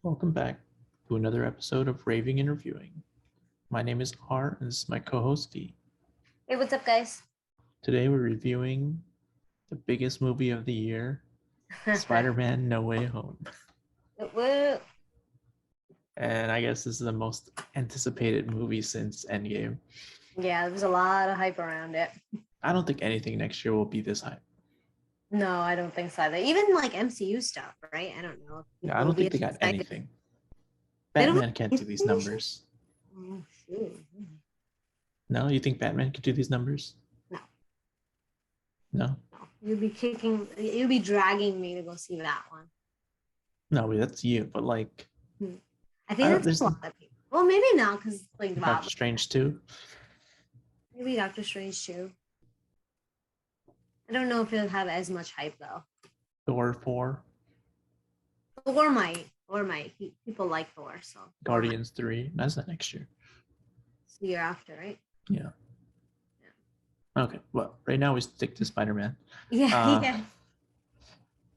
Welcome back to another episode of Raving and Reviewing. My name is R, and this is my co-host V. Hey, what's up, guys? Today we're reviewing the biggest movie of the year, Spider-Man No Way Home. Woo. And I guess this is the most anticipated movie since Endgame. Yeah, there's a lot of hype around it. I don't think anything next year will be this hype. No, I don't think so either. Even like MCU stuff, right? I don't know. Yeah, I don't think they got anything. Batman can't do these numbers. Oh, shoot. No, you think Batman could do these numbers? No. No? You'd be dragging me to go see that one. No, that's you, but like... I think that's a lot of people. Well, maybe not, because like... Doctor Strange too? Maybe Doctor Strange too. I don't know if it'll have as much hype, though. Thor 4? Thor might. People like Thor, so... Guardians 3? That's not next year. It's the year after, right? Yeah. Okay, well, right now we stick to Spider-Man. Yeah.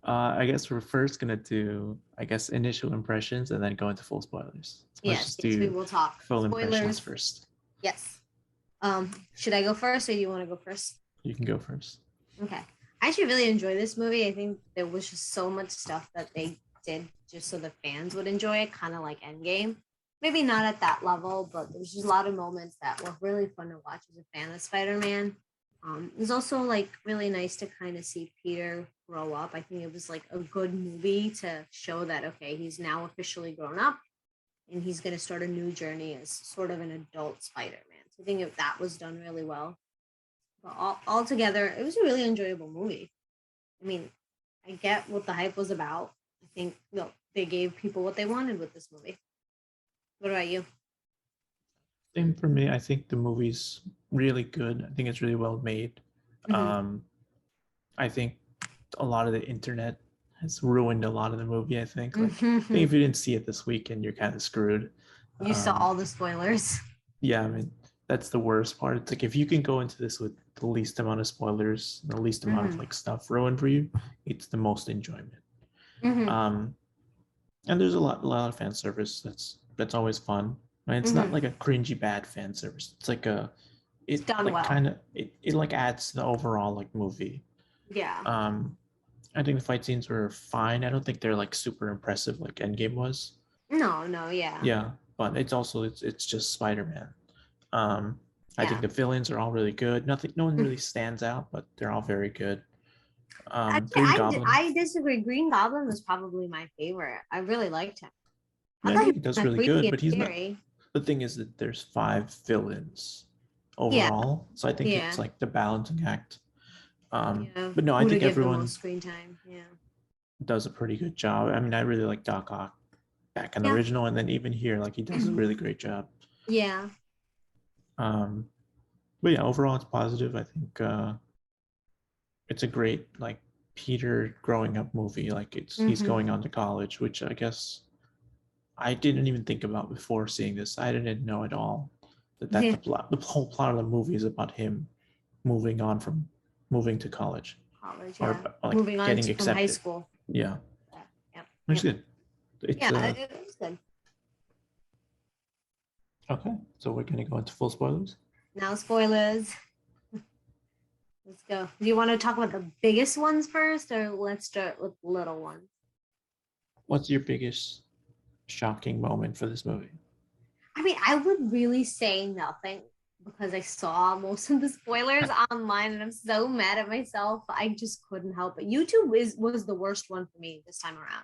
I guess we're first gonna do, initial impressions and then go into full spoilers. So yes, we will talk. Full spoilers. Impressions first. Yes. Should I go first, or do you want to go first? You can go first. Okay. I actually really enjoyed this movie. I think there was just so much stuff that they did just so the fans would enjoy it, kind of like Endgame. Maybe not at that level, but there's just a lot of moments that were really fun to watch as a fan of Spider-Man. It was also like really nice to kind of see Peter grow up. I think it was like a good movie to show that, okay, he's now officially grown up and he's going to start a new journey as sort of an adult Spider-Man. So I think that was done really well. But altogether, it was a really enjoyable movie. I mean, I get what the hype was about. I think they gave people what they wanted with this movie. What about you? Same for me. I think the movie's really good. I think it's really well made. Mm-hmm. I think a lot of the internet has ruined a lot of the movie. I think if you didn't see it this weekend, you're kind of screwed. You saw all the spoilers. Yeah, I mean, that's the worst part. It's like if you can go into this with the least amount of spoilers, the least amount of like stuff ruined for you, it's the most enjoyment. And there's a lot of fan service that's always fun. And it's not like a cringy bad fan service. It's like it's done like well. Kind of it like adds to the overall like movie. Yeah. I think the fight scenes were fine. I don't think they're like super impressive like Endgame was. No, yeah. Yeah, but it's just Spider-Man. I think the villains are all really good. No one really stands out, but they're all very good. I disagree. Green Goblin was probably my favorite. I really liked him. I think he does really good, but he's not. The thing is that there's 5 villains overall, so I think it's like the balancing act. But no, I think everyone screen time. Yeah, does a pretty good job. I mean, I really like Doc Ock back in the original, and then even here, like he does a really great job. Yeah. But yeah, overall it's positive. I think it's a great like Peter growing up movie. Like he's going on to college, which I guess I didn't even think about before seeing this. I didn't know at all that the plot, the whole plot of the movie is about him moving to college. Or like moving on getting accepted from high school. Yeah. Which is good. It was good. Okay, so we're gonna go into full spoilers. Now spoilers. Let's go. Do you want to talk about the biggest ones first, or let's start with little ones? What's your biggest shocking moment for this movie? I mean, I would really say nothing because I saw most of the spoilers online, and I'm so mad at myself. I just couldn't help it. YouTube was the worst one for me this time around.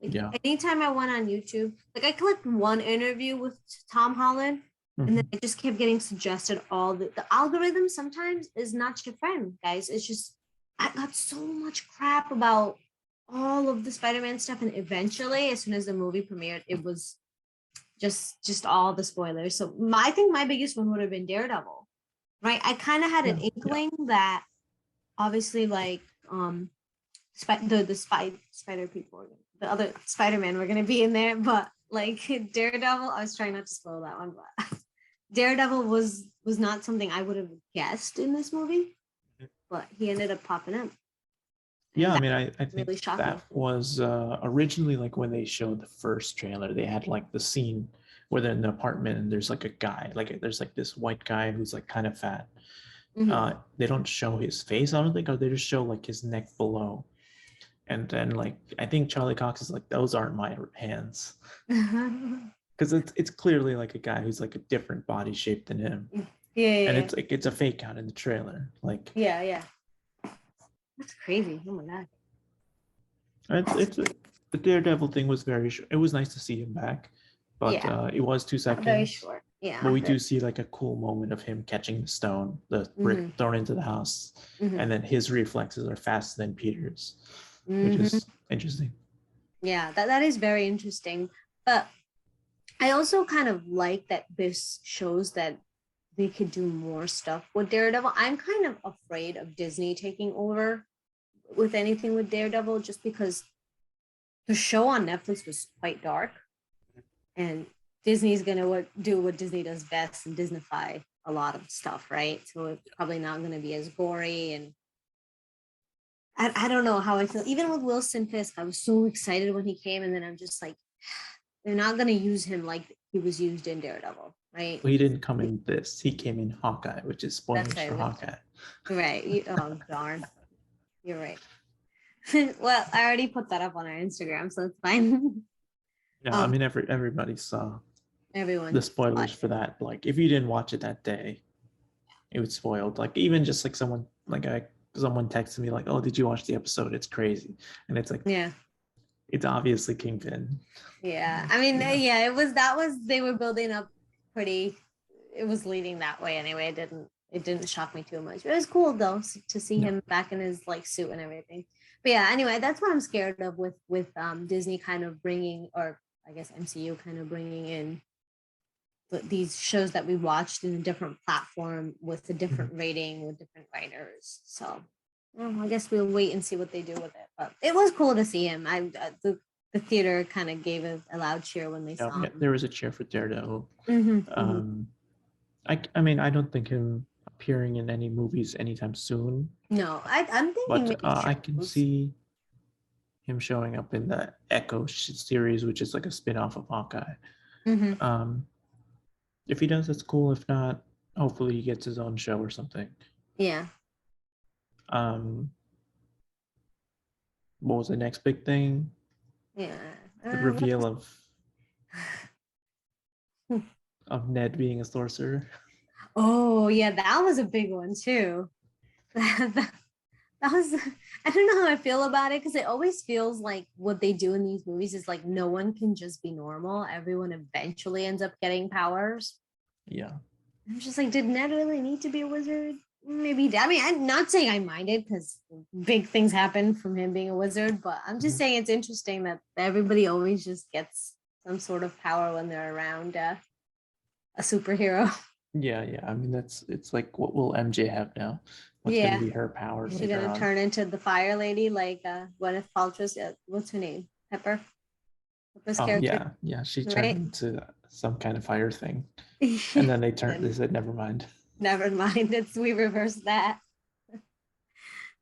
Like, anytime I went on YouTube, like I clicked one interview with Tom Holland, and then I just kept getting suggested all the algorithm sometimes is not your friend, guys. It's just, I got so much crap about all of the Spider-Man stuff. And eventually, as soon as the movie premiered, it was just all the spoilers. So I think my biggest one would have been Daredevil, right? I kind of had an inkling that obviously like the spider people, the other Spider-Man were going to be in there, but like Daredevil, I was trying not to spoil that one, but Daredevil was not something I would have guessed in this movie, but he ended up popping up. Yeah, And I that mean, I think really shocked that me. was originally like when they showed the first trailer, they had like the scene where they're in the apartment and there's like a guy, like there's like this white guy who's like kind of fat. They don't show his face, I don't think, or they just show like his neck below. And then like I think Charlie Cox is like, those aren't my hands. Because it's clearly like a guy who's like a different body shape than him. Yeah, And yeah, it's like it's a fake out in the trailer. Like yeah, yeah. That's crazy. Oh my god. it's the Daredevil thing was it was nice to see him back, but Yeah, it was two very seconds. short. But Yeah. we do see like a cool moment of him catching the stone, the brick Mm-hmm. thrown into the house, Mm-hmm. and then his reflexes are faster than Peter's, which Mm-hmm. is interesting. Yeah, that is very interesting. But I also kind of like that this shows that they could do more stuff with Daredevil. I'm kind of afraid of Disney taking over with anything with Daredevil just because the show on Netflix was quite dark, and Disney's gonna do what Disney does best and Disneyfy a lot of stuff, right? So it's probably not gonna be as gory, and I don't know how I feel. Even with Wilson Fisk, I was so excited when he came, and then I'm just like, they're not gonna use him like he was used in Daredevil, right? Well, he didn't come in this. He came in Hawkeye, which is That's spoilers for right. Hawkeye. Right. Oh darn. You're right. Well, I already put that up on our Instagram, so it's fine. Yeah, I um, mean everybody saw the everyone spoilers watched for it. that. Like if you didn't watch it that day, it was spoiled. Like even just like someone texted me like, "Oh, did you watch the episode? It's crazy," and it's like Yeah. it's obviously Kingpin. Yeah. I mean, Yeah. yeah, that was they were building up pretty, it was leading that way anyway. It didn't shock me too much. It was cool though to see Yeah. him back in his like suit and everything. But yeah, anyway, that's what I'm scared of with Disney kind of bringing, or I guess MCU kind of bringing in these shows that we watched in a different platform with a different rating with different writers. So I guess we'll wait and see what they do with it. But it was cool to see him. The theater kind of gave a loud cheer when they Yeah, saw yeah, him. there was a cheer for Daredevil. Mm-hmm. I mean, I don't think him appearing in any movies anytime soon, No, I'm thinking but maybe I can shows. see him showing up in the Echo series, which is like a spin-off of Hawkeye. Mm-hmm. Um, if he does, that's cool. If not, hopefully he gets his own show or something. Yeah. Um, what was the next big thing? Yeah. The What reveal else? of Ned being a sorcerer. Oh, yeah, that was a big one too. that, that was, I don't know how I feel about it because it always feels like what they do in these movies is like no one can just be normal. Everyone eventually ends up getting powers. Yeah. I'm just like, did Ned really need to be a wizard? Maybe. I mean, I'm not saying I minded because big things happen from him being a wizard, but I'm just saying it's interesting that everybody always just gets some sort of power when they're around a superhero. Yeah, yeah. I mean, it's like what will MJ have now? What's going to Yeah. be her power Is she later gonna on? turn into the fire lady like Gwyneth Paltrow's? What's her name? Pepper's Oh character, yeah, yeah. She turned right? into some kind of fire thing, and then they turned. They Then said, "Never mind." never mind. We reversed that.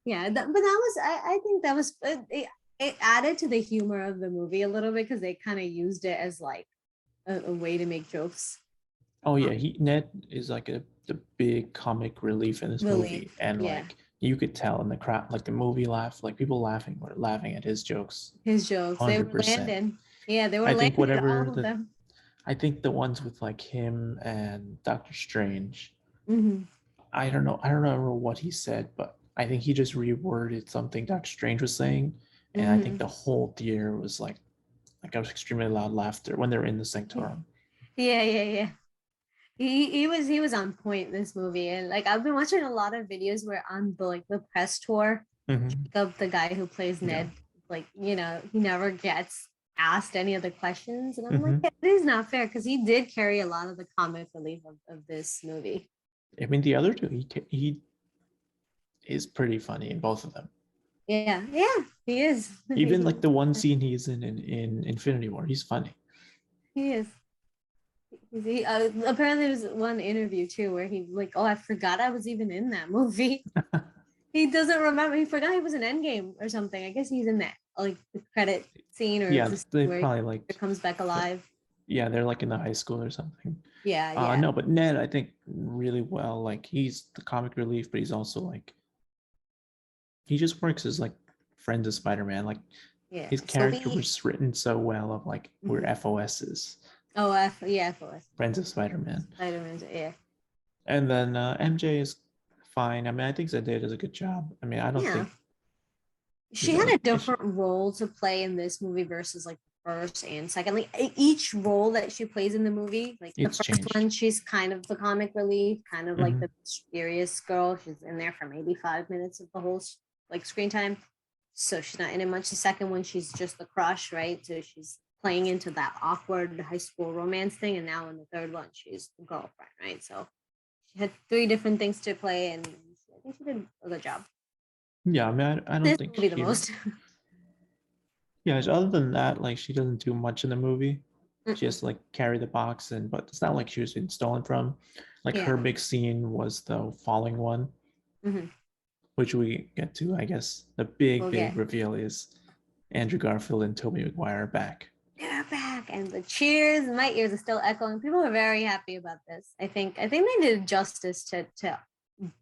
Yeah, but that was I think that was it added to the humor of the movie a little bit because they kind of used it as like a way to make jokes. Oh yeah, Um, he Ned is like the big comic relief in this movie, really, and yeah, like you could tell in the crowd, like the movie laugh, like people laughing were laughing at his jokes, his jokes they were 100%. landing. Yeah, they were I think landing whatever all of them. I think the ones with like him and Doctor Strange, Hmm. I don't remember what he said, but I think he just reworded something Doctor Strange was saying, and I think Hmm. the whole theater was like a extremely loud laughter when they're in the sanctorum. Yeah, yeah, yeah. He was on point this movie, and like I've been watching a lot of videos where on the press tour, Mm-hmm. Jacob, the guy who plays Yeah. Ned, like he never gets asked any of the questions, and I'm like, Mm-hmm. yeah, it is not fair because he did carry a lot of the comic relief of this movie. I mean, the other two, he is pretty funny in both of them. Yeah, yeah, he is. Even like the one scene he's in Infinity War, he's funny. He is. Apparently, there was one interview too where he like, oh, I forgot I was even in that movie. He doesn't remember. He forgot he was in Endgame or something. I guess he's in that like the credit scene or Yeah, the scene they where probably he like, comes back alive. yeah, they're like in the high school or something. Yeah, yeah, No, but Ned, I think really well. Like he's the comic relief, but he's also like he just works as like friends of Spider-Man. Like yeah. his So character we. was written so well of like we're Mhm. FOSs, Oh, yeah, FOS. friends of Spider-Man. Spider-Man's, yeah. And then MJ is fine. I mean, I think Zendaya does a good job. I mean, I don't Yeah. think She she's had a like different role to play in this movie versus like the first and second. Like each role that she plays in the movie, like the it's first changed. one, she's kind of the comic relief, kind of like Hmm. the mysterious girl. She's in there for maybe 5 minutes of the whole like screen time. So she's not in it much. The second one, she's just the crush, right? So she's playing into that awkward high school romance thing. And now in the third one, she's the girlfriend, right? So she had three different things to play, and I think she did a good job. Yeah, I mean, I don't This think movie the she. most. Yeah, other than that, like she doesn't do much in the movie. She Mm-mm. has to like carry the box and but it's not like she was being stolen from. Like Yeah. her big scene was the falling one, Mm-hmm. which we get to, I guess. The big, We'll big get reveal is Andrew Garfield and Tobey Maguire are back. they're back, and the cheers. My ears are still echoing. People are very happy about this. I think they did justice to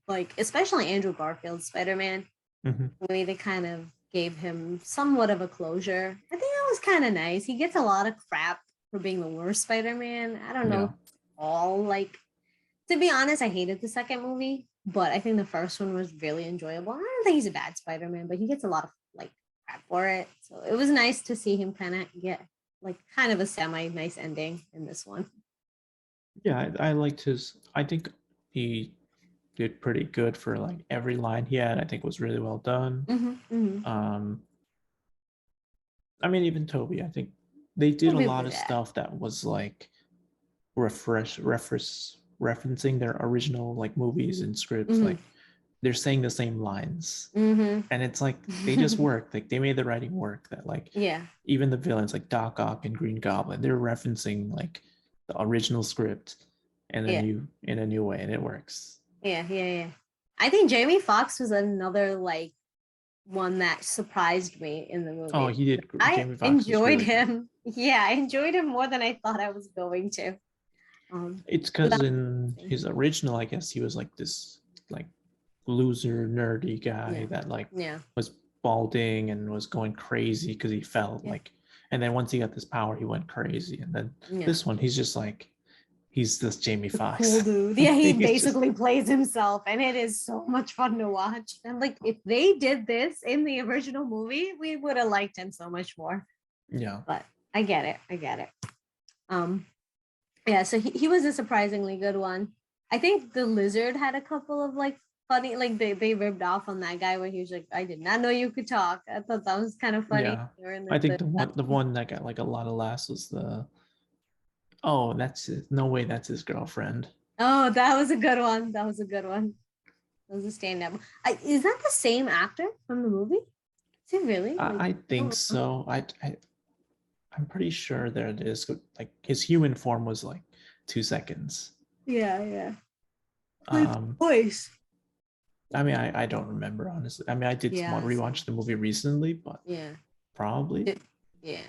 like especially Andrew Garfield's Spider-Man. Hmm. The way they kind of gave him somewhat of a closure. I think that was kind of nice. He gets a lot of crap for being the worst Spider-Man. I don't know Yeah. if all like to be honest, I hated the second movie, but I think the first one was really enjoyable. I don't think he's a bad Spider-Man, but he gets a lot of like crap for it. So it was nice to see him kind of get like kind of a semi nice ending in this one. Yeah, I liked his I think he did pretty good for like every line he had. I think was really well done. Mm-hmm, mm-hmm. Um I mean even Toby, I think they did a Toby lot was of that. stuff that was like referencing their original like movies and scripts, Mm-hmm, like they're saying the same lines and it's like they just mm-hmm. work, like they made the writing work, that like Yeah, even the villains like Doc Ock and Green Goblin, they're referencing like the original script yeah, in a new way and it works. yeah. I think Jamie Foxx was another like one that surprised me in the Oh, movie. he did. I Jamie Foxx was enjoyed really good. him. Yeah, I enjoyed him more than I thought I was going to. It's because Without in saying. his original, I guess he was like this like loser nerdy guy Yeah, that like yeah, was balding and was going crazy because he felt yeah, like, and then once he got this power he went crazy, and then yeah. this one he's just like he's this Jamie The cool Foxx. dude. Yeah, he He's just, basically plays himself, and it is so much fun to watch. And like, if they did this in the original movie, we would have liked him so much more. yeah. But I get it. I get it. Um, yeah. So he was a surprisingly good one. I think the lizard had a couple of like funny, like they ripped off on that guy where he was like, "I did not know you could talk." I thought that was kind of funny. Yeah, They were in I think the the one that got like a lot of laughs was the, oh that's it, no way that's his girlfriend. Oh, that was a good one. That was a good one. That was a stand-up. Is that the same actor from the movie? Is it really? Like, I think oh, so. I'm pretty sure that it is, like his human form was like 2 seconds. yeah, yeah. Like Um, voice. I mean, I don't remember honestly. I mean, I did Yeah, rewatch same. the movie recently, but Yeah, probably yeah.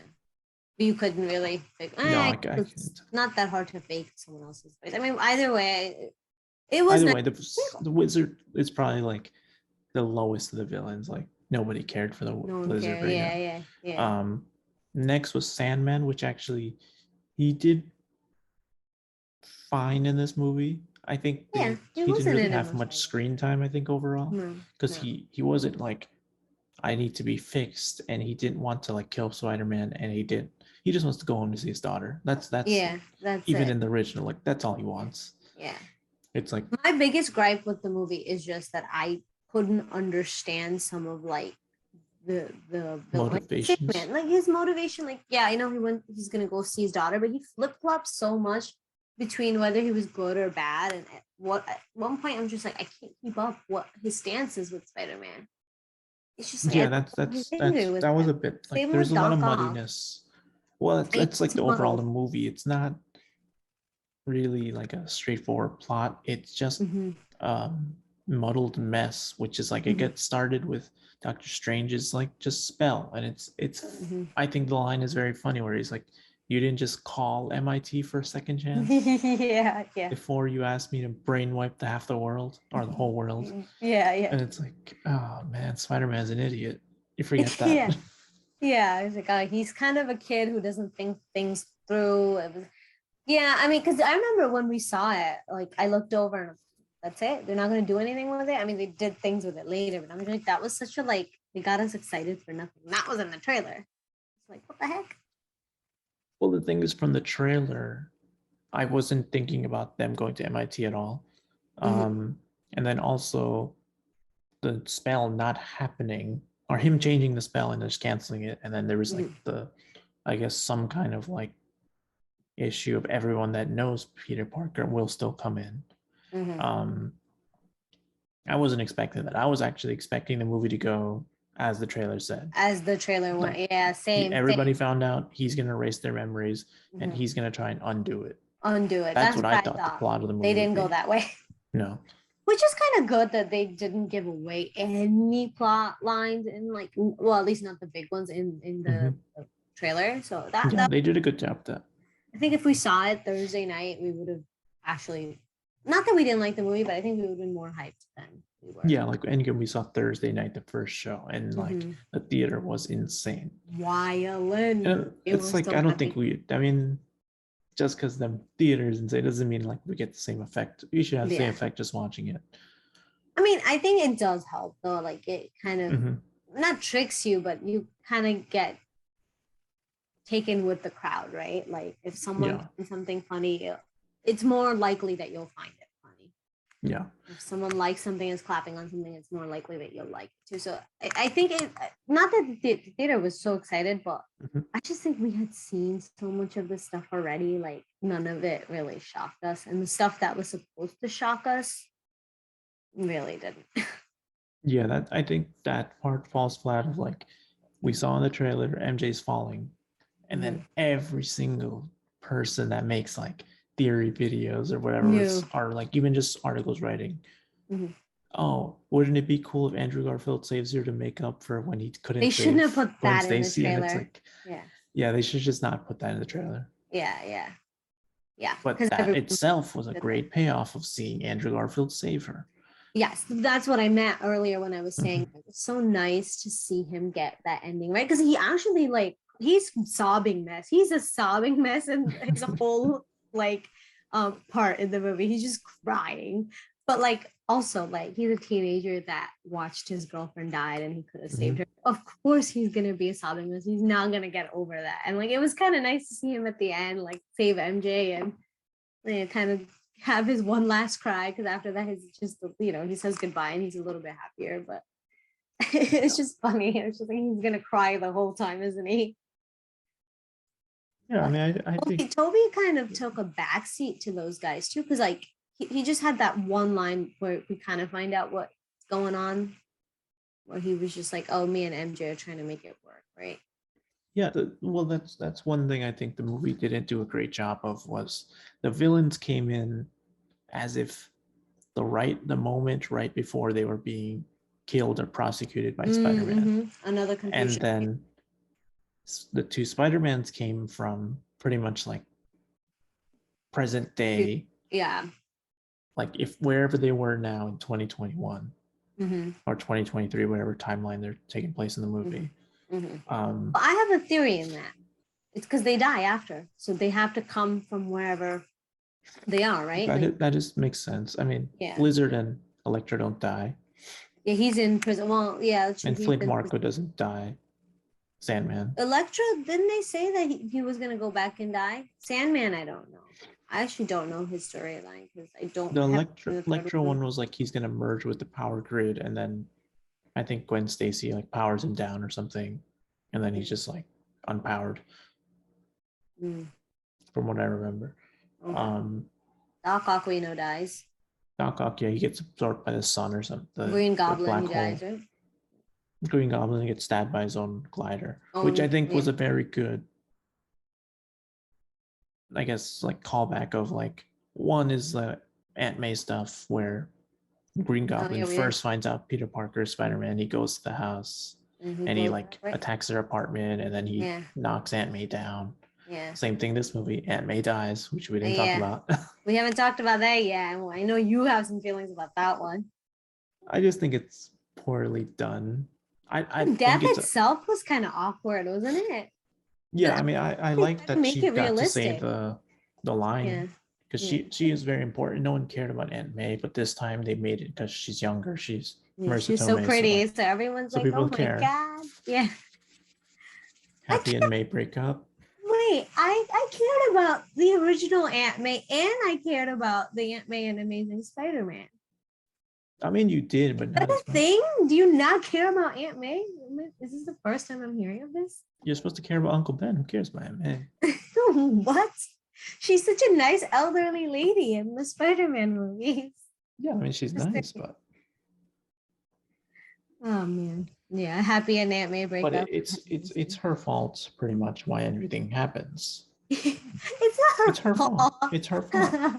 But you couldn't really fake. no. I It's can't. not that hard to fake someone else's voice. I mean, either way, it was Either nice. way, the wizard is probably like the lowest of the villains. Like nobody cared for the No one lizard cared. right Yeah, now. yeah, yeah, Um, Next was Sandman, which actually he did fine in this movie. I think yeah. He he didn't wasn't really in it have much much either. screen time, I think, overall, No, because no. he wasn't like I need to be fixed, and he didn't want to like kill Spider-Man, and he didn't. He just wants to go home to see his daughter. That's Yeah, that's even it. in the original, like that's all he Yeah, wants. yeah. It's like My biggest gripe with the movie is just that I couldn't understand some of like the villain, like motivations. Sandman, like his motivation. Like, yeah, I know he's gonna go see his daughter, but he flip flops so much between whether he was good or bad. And at one point, I'm just like, I can't keep up what his stance is with Spider Man. It's just like Yeah, he's angry with that was him. a bit like Same there's with a lot of Doc Ock. muddiness. Well, Same it's with like the overall the Tomorrow. movie. It's not really like a straightforward plot. It's just Mm-hmm. um muddled mess, which is like it gets started with Doctor Strange's like just spell, and it's I think the line is very funny where he's like, "You didn't just call MIT for a second chance Yeah, yeah. before you asked me to brainwipe the half the world or the whole world," Yeah, yeah. and it's like, oh man, Spider-Man's an idiot. You forget Yeah. that. Yeah. It's like he's kind of a kid who doesn't think things through. Yeah, I mean, because I remember when we saw it, like I looked over and that's it. They're not gonna do anything with it. I mean, they did things with it later, but I'm like, that was such a like they got us excited for nothing. That was in the trailer. It's like, what the heck? Well, the thing is, from the trailer, I wasn't thinking about them going to MIT at all. And then also the spell not happening, or him changing the spell and just canceling it. And then there was like I guess, some kind of like issue of everyone that knows Peter Parker will still come in. I wasn't expecting that. I was actually expecting the movie to go as the trailer said. As the trailer went, Like, yeah, same. everybody Same. found out he's going to erase their memories and he's going to try and undo it. Undo it. That's That's what I thought the plot of the movie They would didn't go be. that way. No. Which is kind of good that they didn't give away any plot lines in like, well, at least not the big ones in the trailer. So that they did a good job with that. I think if we saw it Thursday night, we would have actually, not that we didn't like the movie, but I think we would have been more hyped than we were. Yeah, like, and again, we saw Thursday night the first show, and like the theater was insane. Violent. And it's like, I don't think I mean, just because the theater is insane doesn't mean like we get the same effect. You should have the same effect just watching it. I mean, I think it does help though. Like it kind of not tricks you, but you kind of get taken with the crowd, right? Like if someone finds something funny, it's more likely that you'll find it funny. Yeah. If someone likes something, is clapping on something, it's more likely that you'll like it too. So I think it, not that the theater was so excited, but I just think we had seen so much of this stuff already. Like none of it really shocked us, and the stuff that was supposed to shock us really didn't. Yeah, that I think that part falls flat of like we saw in the trailer MJ's falling, and then every single person that makes like theory videos or whatever are like even just articles writing. Oh, wouldn't it be cool if Andrew Garfield saves her to make up for when he couldn't? They shouldn't have put that in the trailer. And it's like, yeah, they should just not put that in the trailer. Yeah. But that itself was a great payoff of seeing Andrew Garfield save her. Yes, that's what I meant earlier when I was saying it's so nice to see him get that ending, right? Because he actually like he's sobbing mess. He's a sobbing mess, and his whole like part in the movie. He's just crying. But like also like he's a teenager that watched his girlfriend died and he could have saved her. Of course he's gonna be a sobbing mess. He's not gonna get over that. And like it was kind of nice to see him at the end like save MJ and kind of have his one last cry, because after that he's just he says goodbye and he's a little bit happier. But it's just funny. It's just like he's gonna cry the whole time, isn't he? Yeah, I mean, I think Toby kind of took a backseat to those guys too, because like he just had that one line where we kind of find out what's going on, where he was just like, "Oh, me and MJ are trying to make it work," right? Yeah, well, that's one thing I think the movie didn't do a great job of, was the villains came in as if the moment right before they were being killed or prosecuted by Spider-Man. Another confusion. And then the two Spider-Mans came from pretty much like present day. Yeah. Like if wherever they were now in 2021 or 2023, whatever timeline they're taking place in the movie. I have a theory in that. It's because they die after, so they have to come from wherever they are, right? That just makes sense. I mean, Blizzard and Electro don't die. Yeah, he's in prison. Well, yeah. And Flint Marko doesn't die. Sandman. Electro, didn't they say that he was going to go back and die? Sandman, I don't know. I actually don't know his storyline because I don't. The Electro one was like he's going to merge with the power grid, and then I think Gwen Stacy like powers him down or something, and then he's just like unpowered. From what I remember. Doc Ock, we know, dies. Doc Ock, yeah, he gets absorbed by the sun or something. Green Goblin, he dies, right? Green Goblin gets stabbed by his own glider, which I think was a very good, I guess, like callback of like, one is the Aunt May stuff where Green Oh Goblin yeah, we did. first finds out Peter Parker is Spider-Man. He goes to the house And and he blows like up, right? attacks their apartment and then he Yeah, knocks Aunt May down. yeah, Same thing this movie. Aunt May dies, which we didn't talk yeah. about. We haven't talked about that yet. I know you have some feelings about that one. I just think it's poorly done. I The think death it's itself was kind of awkward, wasn't it? yeah, I I mean I they like tried to that make she it got to say realistic. the line Yeah, because yeah, she is very important. No one cared about Aunt May, but this time they made it because she's younger. She's yeah. She Marissa was so Tomei, so like pretty, so everyone's so like, "Oh people my care. god!" Yeah. I Happy and May break up. Wait, I cared about the original Aunt May, and I cared about the Aunt May and Amazing Spider-Man. I mean you did, but Is not that as a much. thing? Do you not care about Aunt May? Is this the first time I'm hearing of this? You're supposed to care about Uncle Ben. Who cares about Aunt May? What? She's such a nice elderly lady in the Spider-Man movies. Yeah, I mean she's nice, but Oh man. Yeah, Happy and Aunt May break up. it's her fault pretty much why everything happens. It's not It's her her fault. fault. It's her fault.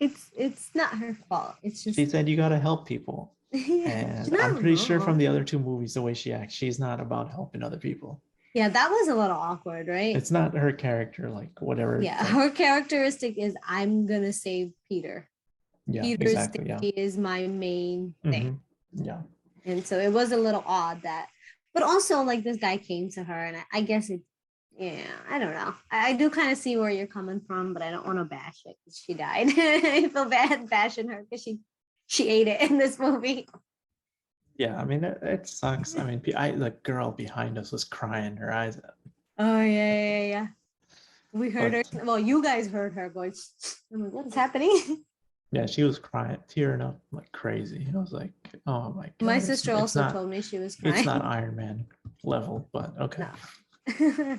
It's not her fault. It's She just said you gotta help people. yeah, she's And I'm not pretty sure from wrong. the other two movies, the way she acts, she's not about helping other people. Yeah, that was a little awkward, right? It's not her character, like whatever. Yeah, Like, her characteristic is I'm gonna save Peter. yeah, Peter's exactly. Yeah. safety is my main thing. Yeah. And so it was a little odd that, but also like this guy came to her, and I guess it, yeah, I don't know. I do kind of see where you're coming from, but I don't want to bash it because she died. I feel bad bashing her because she ate it in this movie. Yeah. I mean, it sucks. I mean, the girl behind us was crying her eyes out. Oh yeah. We heard her. But Well, you guys heard her going. I'm like, what is happening? yeah, she was crying, tearing up like crazy. I was like, oh my My God, sister also told me she was it's not crying. Iron Man level, but okay. No.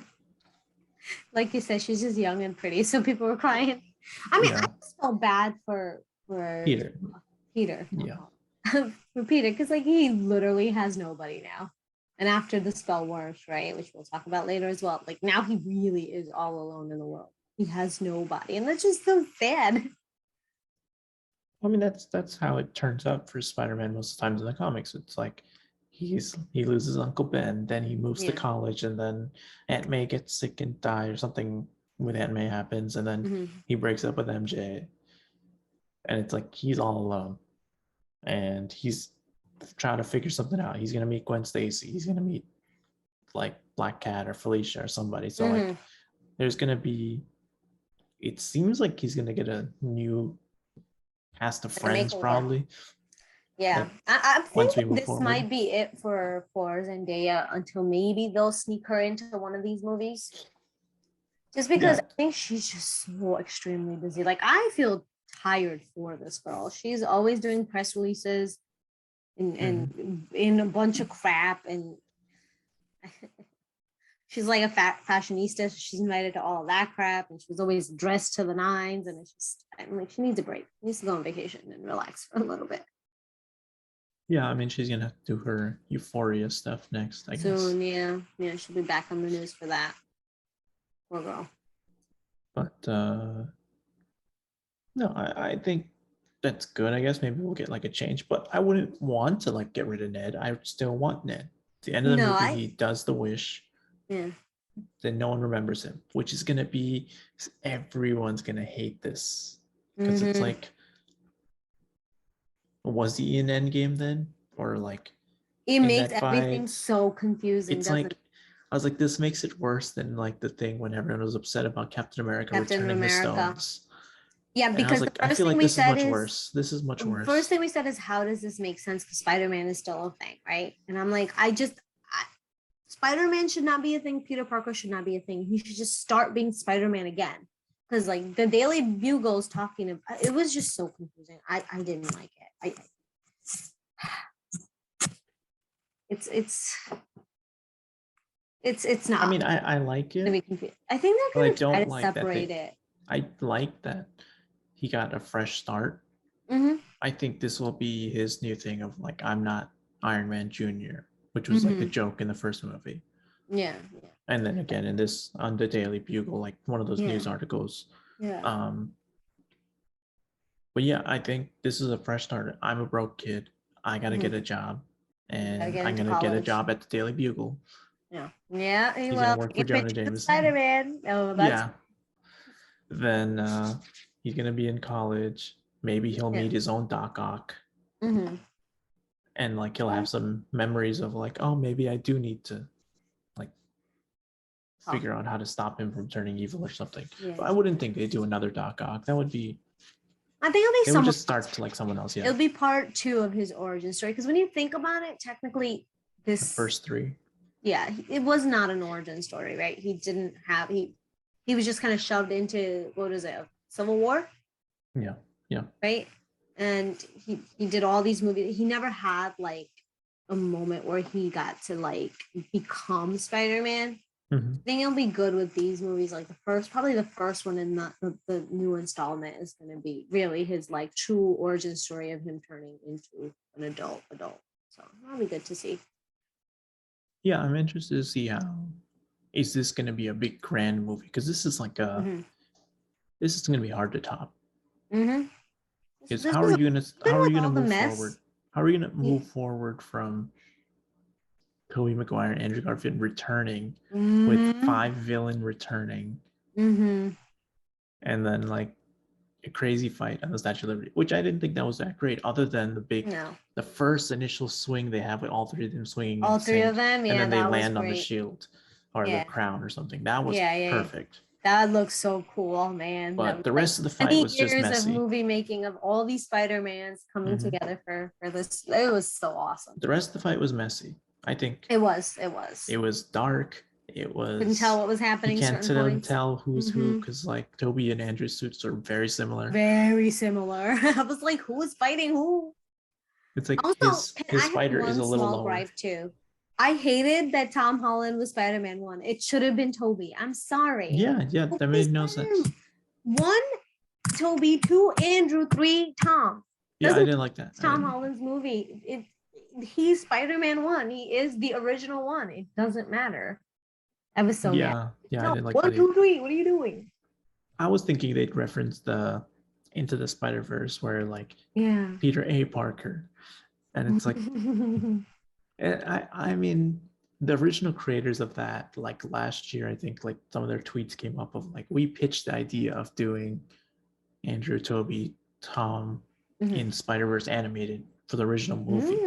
Like you said, she's just young and pretty, so people were crying. I mean, I Yeah. just felt bad for Peter. Peter. Yeah. For Peter, because like he literally has nobody now. And after the spell works, right, which we'll talk about later as well, like now he really is all alone in the world. He has nobody, and that's just so sad. I mean, that's how it turns out for Spider-Man most of the times in the comics. It's like he loses Uncle Ben, then he moves to Yeah. college, and then Aunt May gets sick and die, or something with Aunt May happens, and then Mm-hmm. he breaks up with MJ, and it's like he's all alone, and he's trying to figure something out. He's gonna meet Gwen Stacy. He's gonna meet like Black Cat or Felicia or somebody. So Mm-hmm. like, there's gonna be. It seems like he's gonna get a new cast of Like a friends makeover. probably. Yeah, Like I'm once we thinking move this forward. might be it for Zendaya until maybe they'll sneak her into one of these movies. Just because Yeah. I think she's just so extremely busy. Like I feel tired for this girl. She's always doing press releases and Mhm. in a bunch of crap, and she's like a fashionista. So she's invited to all of that crap, and she's always dressed to the nines. And it's just I'm like she needs a break. She needs to go on vacation and relax for a little bit. Yeah, I mean, she's gonna have to do her Euphoria stuff next, I guess. Soon, yeah, she'll be back on the news for that. Poor girl. But no, I think that's good. I guess maybe we'll get like a change, but I wouldn't want to like get rid of Ned. I still want Ned. At the end of the No, movie, he does the wish, yeah. then no one remembers him, which is gonna be everyone's gonna hate this because it's Mm-hmm. like, was he in Endgame then, or like It in makes that everything fight? so confusing, It's doesn't like it? I was like, this makes it worse than like the thing when everyone was upset about Captain America Captain returning the America. stones. Yeah, And I was because the like, I first feel thing like we this is said much is worse. This is much first worse. thing we said is how does this make sense? Because Spider-Man is still a thing, right? And I'm like, Spider-Man should not be a thing. Peter Parker should not be a thing. He should just start being Spider-Man again. Because like the Daily Bugle's talking about it was just so confusing. I didn't like it. It's I not mean, I like gonna it, be confused. I think but they're I gonna try don't to like that separate it. I like that he got a fresh start. Mm-hmm. I think this will be his new thing of like, I'm not Iron Man Jr., which was like a Mm-hmm. joke in the first movie. Yeah. And then again in this on the Daily Bugle, like one of those Yeah. news articles, Yeah. um, But yeah, I think this is a fresh start. I'm a broke kid. I gotta Mhm. get a job, Gotta and get I'm into gonna get a college. job at the Daily Bugle. Yeah. Yeah. He's gonna Well, work for get rich Jonah with Jameson. Spider-Man. Oh, that's Yeah. Then he's gonna be in college. Maybe he'll yeah. meet his own Doc Ock, Mm-hmm. and like he'll have some memories of like, oh, maybe I do need to like Oh, figure out how to stop him from turning evil or something. But yeah. I wouldn't think they'd do another Doc Ock. That would be I think it'll be they would someone just else. start to like someone else. Yeah, It'll be part two of his origin story. Because when you think about it, technically, the this first three. yeah, it was not an origin story, right? He didn't have he was just kind of shoved into what is it, Civil War, Yeah, yeah. right? And he did all these movies. He never had like a moment where he got to like become Spider-Man. Mm-hmm. I think it'll be good with these movies. Like probably the first one in the new installment is going to be really his like true origin story of him turning into an adult. So that'll be good to see. Yeah, I'm interested to see how is this going to be a big grand movie because this is like a Mm-hmm. this is going to be hard to top. Mm-hmm. Is This is how even are with you all gonna the move mess. forward? How are you gonna Yeah. move forward from Tobey Maguire and Andrew Garfield returning with Mm-hmm. 5 villain returning Mm-hmm. and then like a crazy fight on the Statue of Liberty, which I didn't think that was that great, other than No. the first initial swing they have with all three of them swinging in All three of sync, them. and Yeah, then they that was land on the great. shield or the Yeah. crown or something. That was Yeah. perfect. That looks so cool, man. That But was the like rest of the fight many was just years of messy. movie making of all these Spider-Mans coming Mm-hmm. together for this. It was so awesome. The rest of the fight was messy. I think It was. It was. it was dark. It Couldn't tell was what was you happening can't certain points. tell who's who Mm-hmm. because like Toby and Andrew's suits are very similar. Very similar. I was like, who is fighting who? It's like Also, his I have spider is one a little small lower. gripe too. I hated that Tom Holland was Spider-Man 1. It should have been Toby. I'm sorry. Yeah, that made no sense. 1, Toby, 2, Andrew, 3, Tom. Yeah, I Doesn't didn't like that. I Tom didn't. Holland's movie. He's Spider-Man 1. He is the original one. It doesn't matter. I was so mad. Yeah, I No, didn't like that one, either. two, three. What are you doing? I was thinking they'd reference the Into the Spider Verse where like Yeah. Peter A. Parker, and it's like I mean the original creators of that like last year I think like some of their tweets came up of like we pitched the idea of doing Andrew, Toby, Tom in Spider Verse animated for the original movie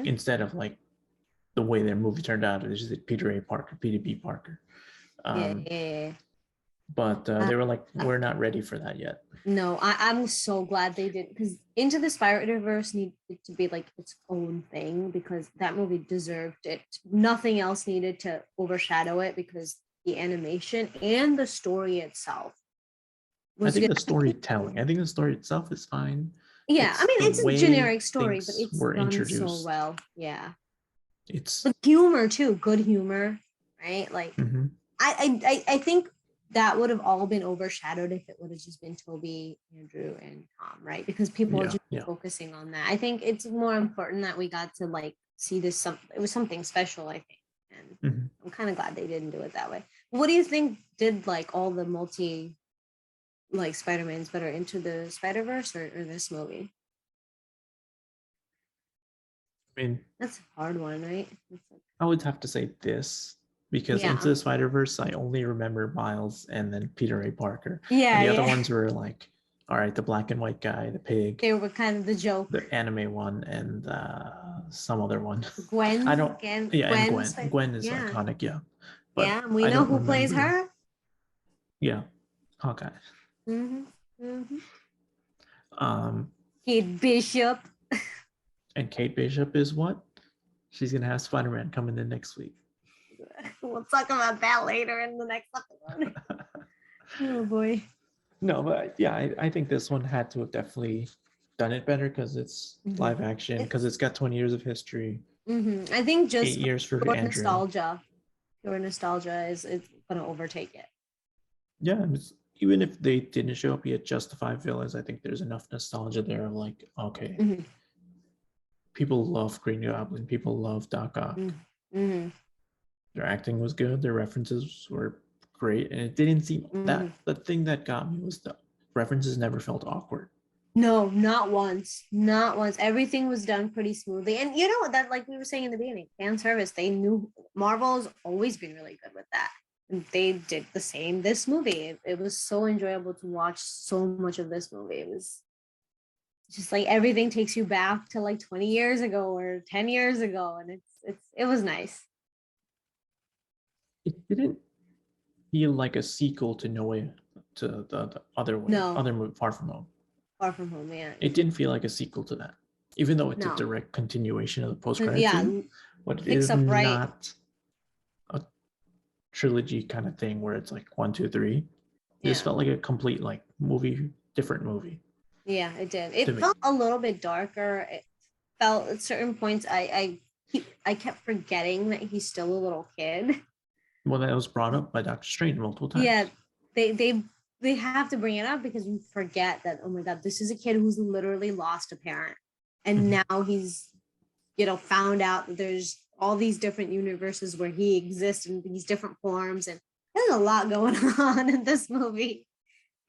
instead of like the way their movie turned out. It's just Peter A. Parker, Peter B. Parker. Um, Yeah. but they were like, we're not ready for that yet. No, I'm so glad they did because Into the Spider-Verse needed to be like its own thing because that movie deserved it. Nothing else needed to overshadow it because the animation and the story itself I was think good. the storytelling, I think the story itself is fine. Yeah, I It's mean the it's a way generic story, but things it's were done so introduced. well. Yeah, It's with humor too, good humor, right? Like mm-hmm. I think that would have all been overshadowed if it would have just been Toby, Andrew, and Tom, right? Because people would just be Yeah. focusing on that. I think it's more important that we got to like see this. It was something special, I think, and I'm kind of glad they didn't do it that way. What do you think did like all the multi like Spider-Mans better, Into the Spider-Verse or this movie? I mean, That's a hard one, right? I would have to say this because Into Yeah, the Spider Verse, I only remember Miles and then Peter A. Parker, and yeah, the other yeah. ones were like, all right, the black and white guy, the pig, They were kind of the joke. the anime one, and some other one. I Gwen, don't. again, Yeah, and Gwen, Gwen is yeah, iconic. Yeah, but yeah. We I know don't who plays remember. her. Yeah, Hawkeye. Mm-hmm. Mm-hmm. Um, Kate Bishop. and Kate Bishop is what? She's gonna have Spider-Man coming in next week. We'll talk about that later in the next episode. Oh boy. No, but yeah, I think this one had to have definitely done it better because it's live action, because it's got 20 years of history, I think 8 just years for pure Andrew. nostalgia, is gonna overtake it. Yeah, even if they didn't show up yet, justify villains, I think there's enough nostalgia there of like, okay, people love Green Goblin, people love Doc Ock. Their acting was good, their references were great, and it didn't seem that the thing that got me was the references never felt awkward. No, not once. Not once. Everything was done pretty smoothly. And you know that, like we were saying in the beginning, fan service, they knew Marvel's always been really good with that. And they did the same this movie. It was so enjoyable to watch so much of this movie. It was just like everything takes you back to like 20 years ago or 10 years ago. And it was nice. It didn't feel like a sequel to No Way to the other way, No, other movie, Far From Home. Far From Home, yeah. It didn't feel like a sequel to that, even though it's a No. direct continuation of the post-credit Yeah, scene. But it picks is up right. not a trilogy kind of thing where it's like 1, 2, 3. This Yeah. felt like a complete like movie, different movie Yeah, it did. to It me. felt a little bit darker. It felt at certain points I kept forgetting that he's still a little kid. Well, that was brought up by Doctor Strange multiple Yeah, times. they they they have to bring it up because you forget that, oh my god, this is a kid who's literally lost a parent. And Mhm. now he's, found out that there's all these different universes where he exists in these different forms, and there's a lot going on in this movie.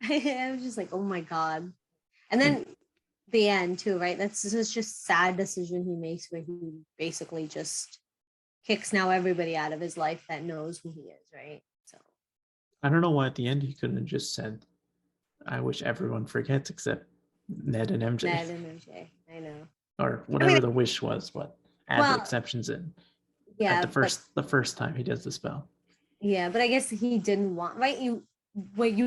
I was just like, oh my god. And And then the end too, right? That's such a sad decision he makes where he basically just kicks now everybody out of his life that knows who he is, right? So I don't know why at the end he couldn't have just said, "I wish everyone forgets except Ned and MJ," Ned and MJ, I know. or I mean, whatever the wish was, but add the well, exceptions in at yeah, the but first time he does the spell. yeah, but I guess he didn't want, right? You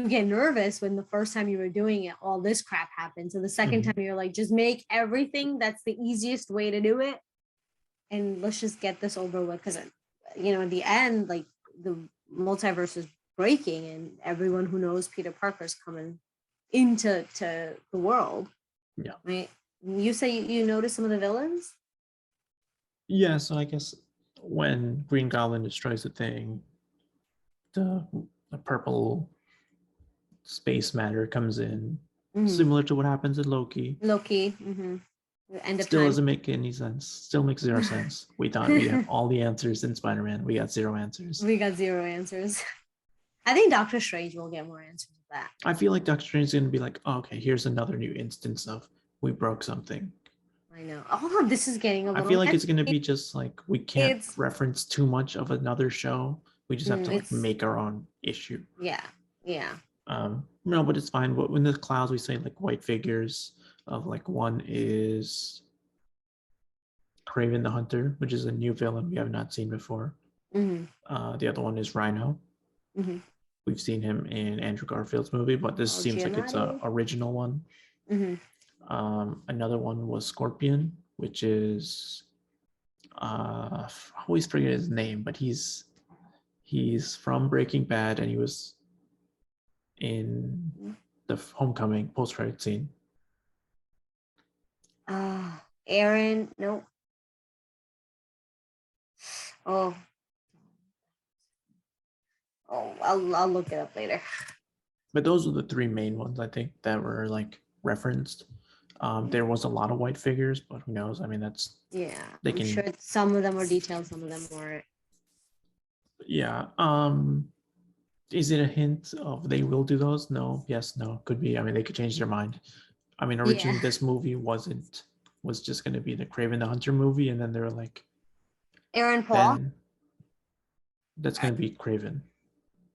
get nervous when the first time you were doing it, all this crap happened. So the second time Mhm. you're like, just make everything that's the easiest way to do it, and let's just get this over with. Because in the end, like the multiverse is breaking, and everyone who knows Peter Parker's coming into the world, Yeah. right? You say you notice some of the villains. Yeah, so I guess when Green Goblin destroys the thing, the, the purple space matter comes in, Mm-hmm. similar to what happens in Loki. Loki. Mm-hmm. The end of Still time. doesn't make any sense. Still makes zero sense. We thought we'd have all the answers in Spider-Man. We got zero answers. We got zero answers. I think Doctor Strange will get more answers with that. I feel like Doctor Strange is going to be like, oh, okay, here's another new instance of we broke something. I know. All of this is getting a I little feel like it's going to heavy. be just like we can't It's reference too much of another show. We just have to like it's make our own issue. yeah, yeah. No, but it's fine. But in the clouds, we say like white figures of like one is Craven the Hunter, which is a new villain we have not seen before. Mm-hmm. The other one is Rhino. Mm-hmm. We've seen him in Andrew Garfield's movie, but this Oh, seems like it's a Giamatti. original one. Mm-hmm. Another one was Scorpion, which is I always forget his name, but he's from Breaking Bad, and he was in the Homecoming post-credit scene. Aaron. Nope. Oh, I'll look it up later. But those are the three main ones I think that were like referenced. There was a lot of white figures, but who knows? I mean, that's Yeah, they I'm can. sure some of them are detailed, some of them weren't. Yeah. Is it a hint of they will do those? No. Yes. No. Could be. I mean, they could change their mind. I mean, Yeah, originally this movie was just going to be the Craven the Hunter movie, and then they were like, Aaron Paul. then that's going to be Craven.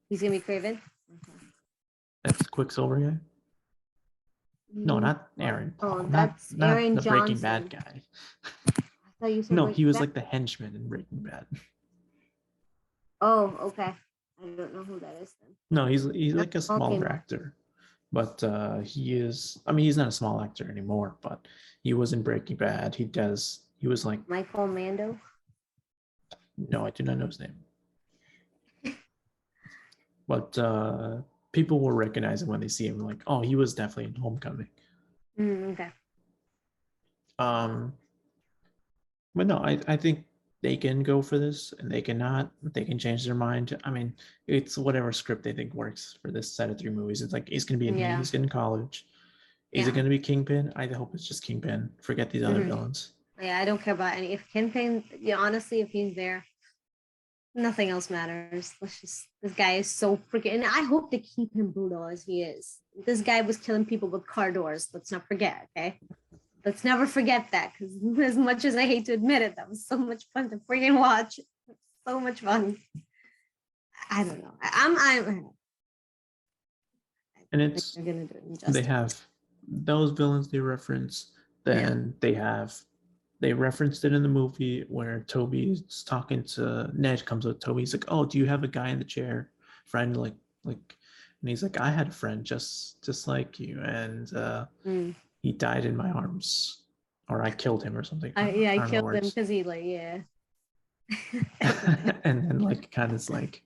He's gonna be Craven. Okay. That's Quicksilver guy. No, not Aaron Oh, Paul. that's Not Aaron the Breaking Bad Johnson. guy. I thought you said No, he Breaking was Bad. like the henchman in Breaking Bad. Oh, okay. I don't know who that is then. No, he's That like a all came smaller up. actor, but he is. I mean, he's not a small actor anymore, but he was in Breaking Bad. He was like, Michael Mando. no, I do not know his name, but people will recognize him when they see him. Like, oh, he was definitely in Homecoming. Okay. Um, but no, I think they can go for this, and they cannot. They can change their mind. I mean, it's whatever script they think works for this set of three movies. It's like he's gonna be in Yeah. he's in college. Is it Yeah. going to be Kingpin? I hope it's just Kingpin. Forget these other Mhm. villains. Yeah, I don't care about any. If Kingpin, yeah, honestly, if he's there, nothing else matters. Let's just. This guy is so freaking. And I hope they keep him brutal as he is. this guy was killing people with car doors. Let's not forget, okay? Let's never forget that, because as much as I hate to admit it, that was so much fun to freaking watch. So much fun. I don't know. And it's they're gonna do it they injustice. have those villains they reference. Then they referenced it in the movie where Toby's talking to Ned. Comes with Toby. He's like, "Oh, do you have a guy in the chair friend like?" And he's like, "I had a friend just like you, and he died in my arms, or I killed him or something." I don't know killed him words. because he like And then like kind of like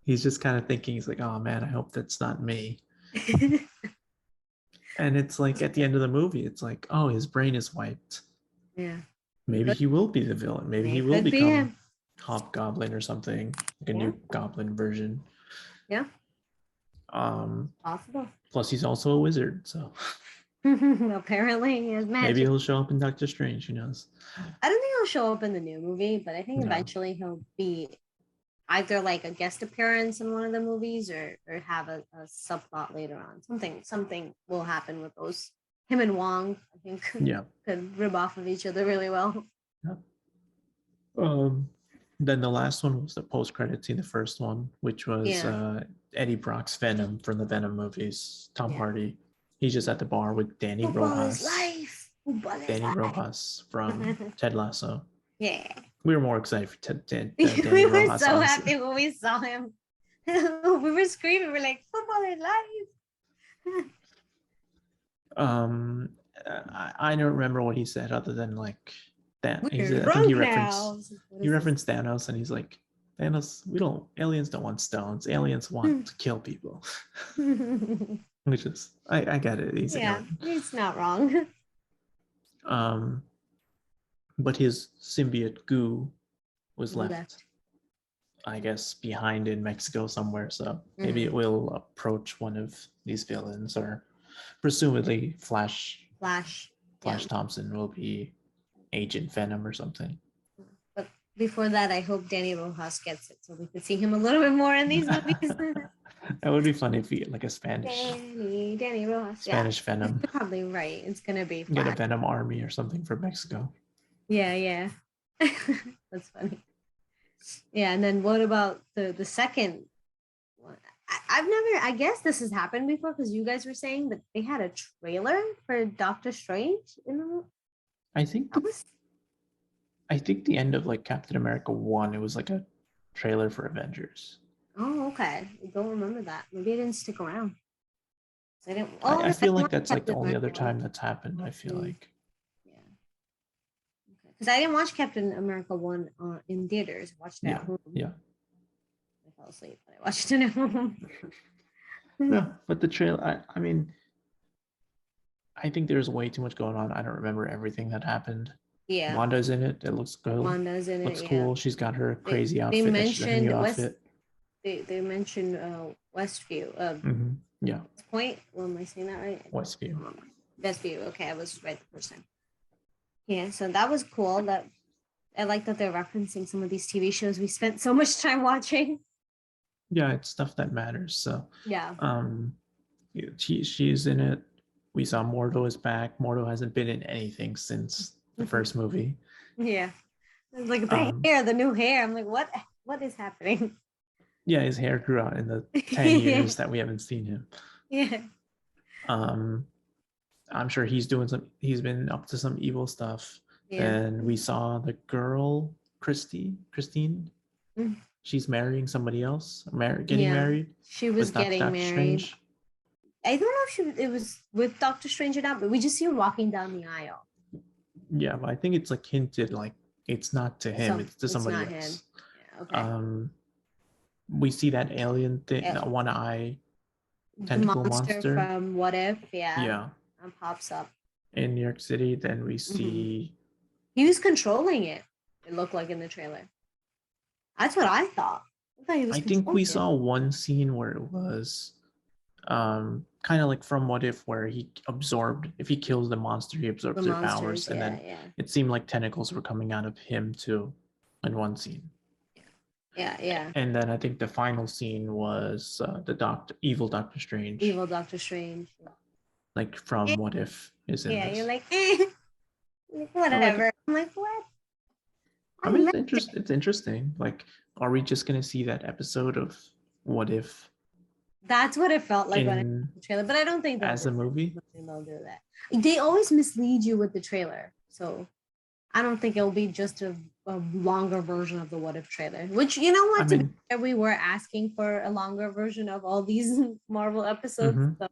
he's just kind of thinking, he's like, "Oh man, I hope that's not me." And it's like at the end of the movie, it's like, oh, his brain is wiped. Yeah. Maybe he will be the villain. Maybe he It will could be become him. Hobgoblin or something, like a new Goblin version. Yeah. Um, Possible. Plus, he's also a wizard, so Apparently, he has magic. maybe he'll show up in Doctor Strange. Who knows? I don't think he'll show up in the new movie, but I think No. eventually he'll be either like a guest appearance in one of the movies or have a subplot later on. Something will happen with those. Him and Wong, I think, could rib off of each other really well. Yeah. Then the last one was the post-credit scene, the first one, which was Eddie Brock's Venom from the Venom movies. Tom Hardy. He's just at the bar with Danny Rojas. Danny Rojas from Ted Lasso. Yeah. We were more excited for Danny we were Rojas. So happy when we saw him. We were screaming. We're like, football is life. I don't remember what he said other than like that. I think he referenced Thanos, and he's like, Thanos, aliens don't want stones. Aliens want to kill people. Which is, I get it. He's not wrong. But his symbiote goo was left, I guess, behind in Mexico somewhere. So maybe it will approach one of these villains, or presumably Flash Thompson will be Agent Venom or something. But before that, I hope Danny Rojas gets it so we could see him a little bit more in these movies. That would be funny if we get like a Spanish Danny Rojas. Spanish Venom. You're probably right. It's gonna be fun. Get a Venom army or something from Mexico. Yeah. That's funny. Yeah, and then what about the second one? I guess this has happened before because you guys were saying that they had a trailer for Doctor Strange in the movie. I think the end of like Captain America 1, it was like a trailer for Avengers. Oh, okay. I don't remember that. Maybe I didn't stick around. So I feel like that's like the only other time that's happened. I feel like. Yeah. Okay. Because I didn't watch Captain America 1 in theaters. I watched it at home. Yeah. I fell asleep, but I watched it at home. No, but the trailer, I mean, I think there's way too much going on. I don't remember everything that happened. Yeah. Wanda's in it. It looks good. Wanda's in it. Looks cool. She's got her crazy outfit. They mentioned They mentioned Westview. Yeah. West Point. Well, am I saying that right? Westview. Westview. Okay, I was right the first time. Yeah, so that was cool. That I like that they're referencing some of these TV shows we spent so much time watching. Yeah, it's stuff that matters. So yeah. She's in it. We saw Mordo is back. Mordo hasn't been in anything since the first movie. Yeah. It's like the new hair. I'm like, what is happening? Yeah, his hair grew out in the 10 years that we haven't seen him. Yeah. I'm sure he's been up to some evil stuff. Yeah. And we saw the girl, Christine. She's marrying somebody else, getting married. She was getting married. Strange. I don't know if it was with Doctor Strange or not, but we just see her walking down the aisle. Yeah, but I think it's like hinted, like it's not to him, it's to somebody else. Yeah, okay. We see that alien thing, that one eye tentacle monster from What If, yeah, and pops up in New York City. Then we see he was controlling it. It looked like in the trailer. That's what I thought. I think we saw one scene where it was kind of like from What If, where he absorbed, if he kills the monster, he absorbs their powers, and then it seemed like tentacles were coming out of him too in one scene. Yeah. And then I think the final scene was evil Doctor Strange, Evil Doctor Strange. like from What If is in Yeah, you're this. like, like, I like it. whatever. I'm like, what? I I mean, love it's interesting. Like, are we just gonna see that episode of What If That's what it felt like when I in saw the trailer, but I don't think they'll as do a that. I movie? don't think they'll do that. They always mislead you with the trailer, so I don't think it'll be just a longer version of the What If trailer. Which, you know I what? To be mean, fair, we were asking for a longer version of all these Marvel episodes, mhm. so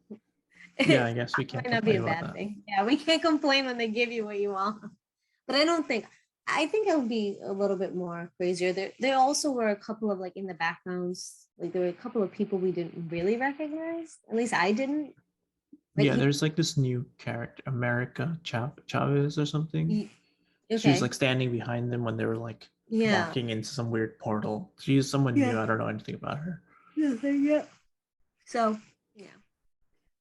Yeah, it I guess we can't might not be a complain about bad that. thing. Yeah, we can't complain when they give you what you want. But I don't think. I think it'll be a little bit more crazier. There also were a couple of like in the backgrounds, like there were a couple of people we didn't really recognize. At least I didn't. Like Yeah, there's like this new character, America Chavez or something. he She was okay, like standing behind them when they were like yeah, walking into some weird portal. She's someone new. yeah, I don't know anything about her. yeah. So yeah,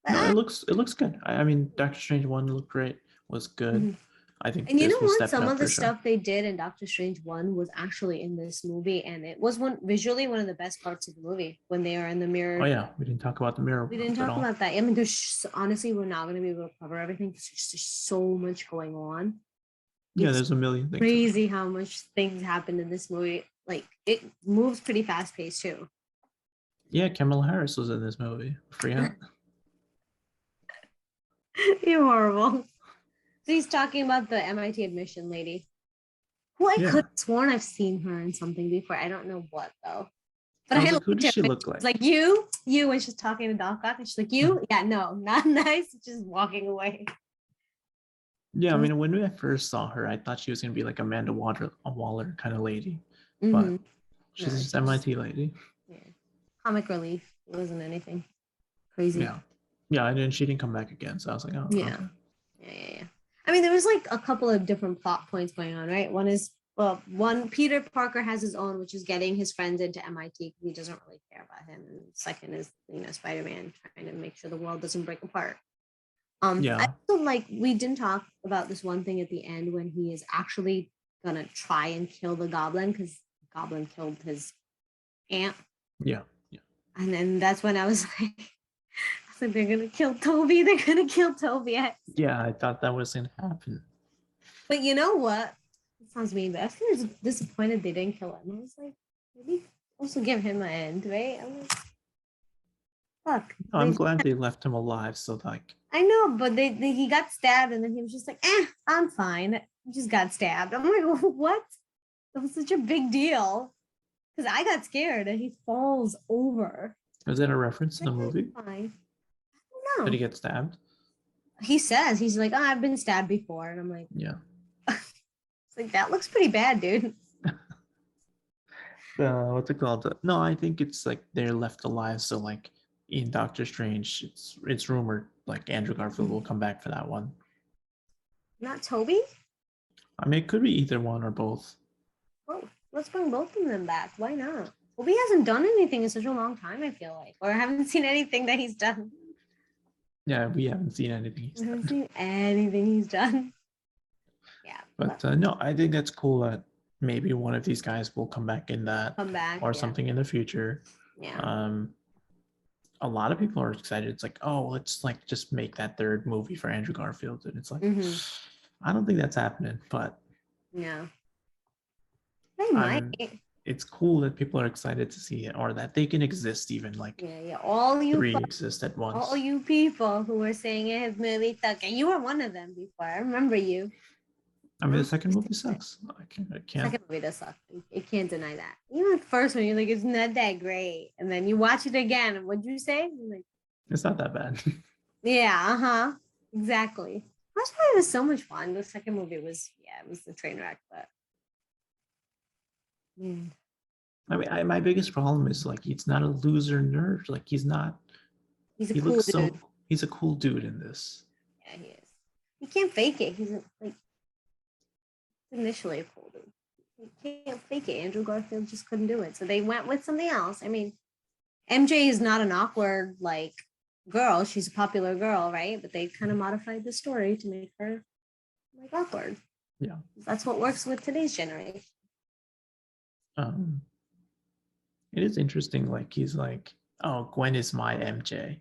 but No, it looks good. I mean, Doctor Strange one looked great. Was good. mhm. I think And you know this one what? stepped Some up of the for sure. stuff they did in Doctor Strange 1 was actually in this movie, and it was visually one of the best parts of the movie when they are in the Oh mirror. yeah, we didn't talk about the mirror We didn't world at talk all. about that. I mean, honestly, we're not going to be able to cover everything because there's just so much going on. Yeah, It's there's a million things. crazy how much things happened in this movie. Like, it moves pretty fast paced too. Yeah, Kamala Harris was in this movie. Forget. You're horrible. So he's talking about the MIT admission lady, who I Yeah, could have sworn I've seen her in something before. I don't know what though. But I I was like, who liked does her. she When look she's like? like, you, when she's talking to Doc Ock, and she's like, you? Yeah, no, not nice. Just walking away. Yeah, I mean, when I first saw her, I thought she was gonna be like Waller kind of lady, Mm-hmm. but she's No, just MIT lady. yeah. Comic relief. It wasn't anything crazy. Yeah, yeah, and then she didn't come back again, so I was like, oh, Yeah. okay. Yeah. I mean, there was like a couple of different plot points going on, right? One is, well, one, Peter Parker has his own, which is getting his friends into MIT because he doesn't really care about him. And second is, Spider-Man trying to make sure the world doesn't break apart. I Yeah, also like, we didn't talk about this one thing at the end when he is actually gonna try and kill the Goblin because Goblin killed his aunt. yeah, yeah, And then that's when I was like, they're gonna kill Toby. They're gonna kill Toby. yeah. I thought that was gonna happen. But you know what? It sounds mean, but I was disappointed they didn't kill him. I was like, maybe also give him an end, right? I'm like, fuck. No, I'm glad they left him alive, so like, I know, but he got stabbed, and then he was just like, I'm fine. He just got stabbed. I'm like, what? That was such a big deal. Because I got scared, and he falls over. is that a reference to the movie? Fine. Did he No. get stabbed? He says, he's like, I've been stabbed before. And I'm like, Yeah. it's like, that looks pretty bad, dude. What's it called? No, I think it's like they're left alive. So like in Doctor Strange, it's rumored like Andrew Garfield will come back for that one. Not Toby? I mean, it could be either one or both. Oh, let's bring both of them back. Why not? Well, he hasn't done anything in such a long time, I feel like. Or I haven't seen anything that he's done. Yeah, we haven't seen anything I haven't seen anything he's done. Yeah. But no, I think that's cool that maybe one of these guys will come back in that Come back. or Yeah. something in the future. Yeah. A lot of people are excited. It's like, oh, let's like just make that third movie for Andrew Garfield. And it's like, I don't think that's happening, but yeah. They might. It's cool that people are excited to see it or that they can exist even like Yeah. All you three exist at once. all you people who were saying his movie sucked, and you were one of them before. I remember you. I mean, the second movie sucks. I can't. Second movie does suck. You can't deny that. Even the first one, you're like, it's not that great. And then you watch it again, and what'd you say? You're like, It's not that bad. yeah, exactly. That's why it was so much fun. The second movie was, it was the train wreck, but I mean, my biggest problem is like he's not a loser nerd. Like he's not. he's a He cool looks dude. so. He's a cool dude in this. Yeah, he is. He can't fake it. He's like initially a cool dude. He can't fake it. Andrew Garfield just couldn't do it, so they went with something else. I mean, MJ is not an awkward like girl. She's a popular girl, right? But they kind of modified the story to make her like awkward. Yeah. That's what works with today's generation. It is interesting. Like he's like, oh, Gwen is my MJ.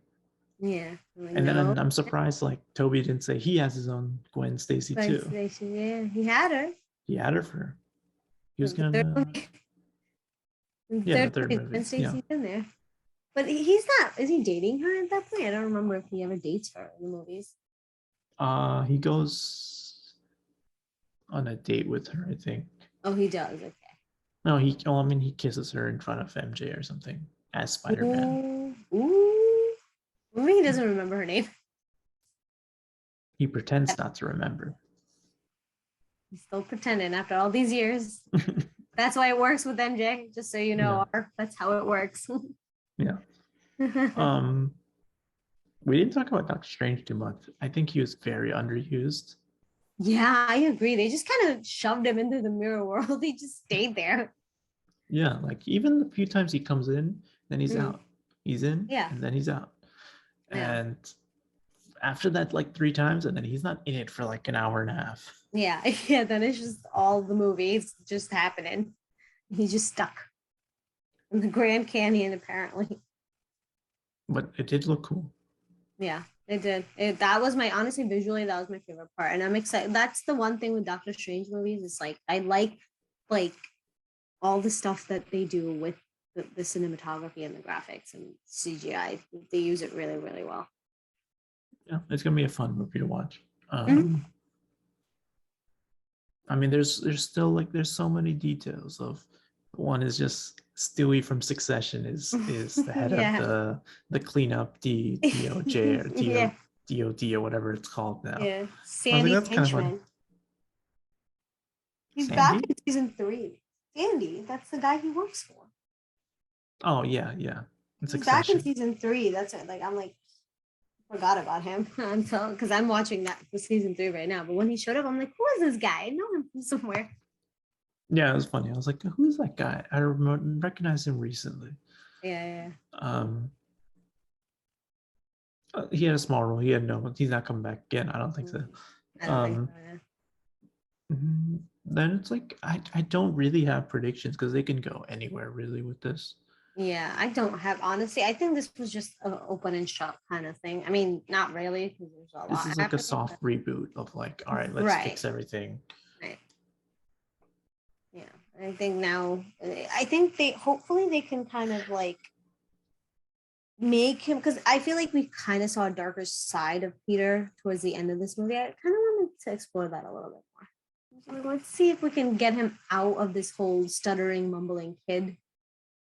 Yeah. I'm like, And then no. I'm surprised like Toby didn't say he has his own Gwen Stacy Gwen too. Stacy, yeah. He had her. He had her for he was The third gonna movie. The yeah, the third third movie, movie. Gwen Yeah. Stacy's in there. But he's not, is he dating her at that point? I don't remember if he ever dates her in the movies. He goes on a date with her, I think. Oh, he does. Okay. No, I mean he kisses her in front of MJ or something as Spider-Man. Ooh. Ooh. Maybe he doesn't remember her name. He pretends not to remember. He's still pretending after all these years. That's why it works with MJ, just so you know. Yeah. That's how it works. Yeah. Um we didn't talk about Doctor Strange too much. I think he was very underused. Yeah, I agree. They just kind of shoved him into the mirror world. He just stayed there. Yeah, like even the few times he comes in, then he's Mm, out. He's in yeah, and then he's out. yeah, And after that, like 3 times, and then he's not in it for like an hour and a half. yeah, yeah. Then it's just all the movies just happening. He's just stuck in the Grand Canyon, apparently. But it did look cool. Yeah, it did. That was my honestly visually that was my favorite part, and I'm excited. That's the one thing with Doctor Strange movies. It's like I like all the stuff that they do with the cinematography and the graphics and CGI. They use it really, really well. Yeah, it's gonna be a fun movie to watch. Mhm. I mean, there's still like there's so many details of one is just Stewie from Succession is the head of Yeah. the cleanup DOJ or Yeah. DOD or whatever it's called now. Yeah. I was like, Sandy's that's kind of funny. henchman. He's back Sandy? in season 3. Sandy, that's the guy he works for. Oh yeah, yeah. In He's back in Succession. season 3. That's it. Like I'm like forgot about him until because I'm watching that for season 3 right now. But when he showed up, I'm like, who is this guy? I know him from somewhere. Yeah, it was funny. I was like, who's that guy? I recognized him recently. Yeah, Um, he had a small role. He's not coming back again. I don't think so. I don't think Um, so. Yeah. then it's like I don't really have predictions because they can go anywhere really with this. Yeah, I don't have honestly. I think this was just an open and shut kind of thing. I mean, not really because there's a This lot is like a happening, soft but reboot of like, all right, let's right, fix everything. right. Yeah, I think now, I think they hopefully they can kind of like make him because I feel like we kind of saw a darker side of Peter towards the end of this movie. I kind of wanted to explore that a little bit more. So let's see if we can get him out of this whole stuttering, mumbling kid